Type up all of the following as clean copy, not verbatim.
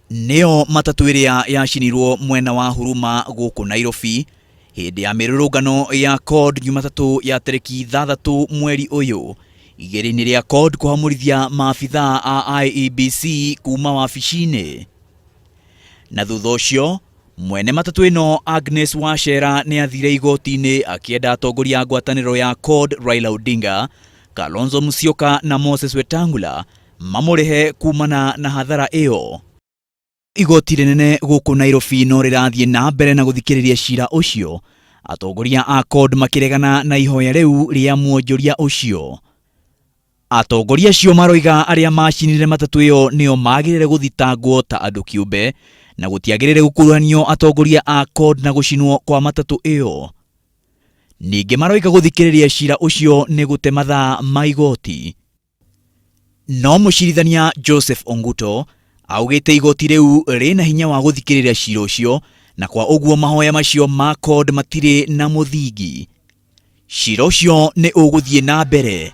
Neo matatu iria yacinirwo mwena wa Huruma guku Nairobi hindi ya mirurungano ya CORD Jumatatu ya tariki 6 mweri uyu igeri-ini ria CORD kuhamurithia maabitha a IEBC kuma wabici-ini. Na thutha ucio mwene matatu ino Agnes Wachera ni athire igoti-ini akienda atongoria a ngwataniro ya CORD Raila Odinga, Kalonzo Musyoka na Moses Wetangula mamurihe kumana na hathara iyo. Igoti rinene guku Nairobi no rirathie na mbere na guthikiriria cira ucio, atongoria a CORD makiregana na ihoya riu ria muonjoria ucio. Atongoria acio maroiga aria macinire matatu iyo nio magirire guthitangwo ta andu kiumbe na gutiagirire gukuruhanio atongoria a CORD na gucinwo kwa matatu iyo. Ningi maroiga guthikiriria cira ucio ni gute mathaa ma igoti. No mucirithania Joseph Onguto augite igoti riu rina hinya wa guthikiriria cira ucio na kwa uguo mahoya macio ma CORD matire na muthingi. Cira ucio ni uguthie na mbere.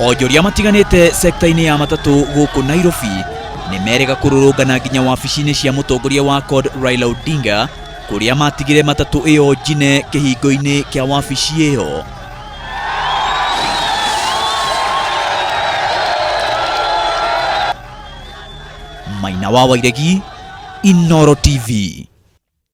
Onjoria matiganite sekta-ini ya matatu guku Nairobi ni merega kururungana nginya wabici-ini cia mutongoria wa CORD Raila Odinga kuria matigire matatu iyo njine kihingo-ini kia wabici iyo. Maina wa Wairegi, Inooro TV.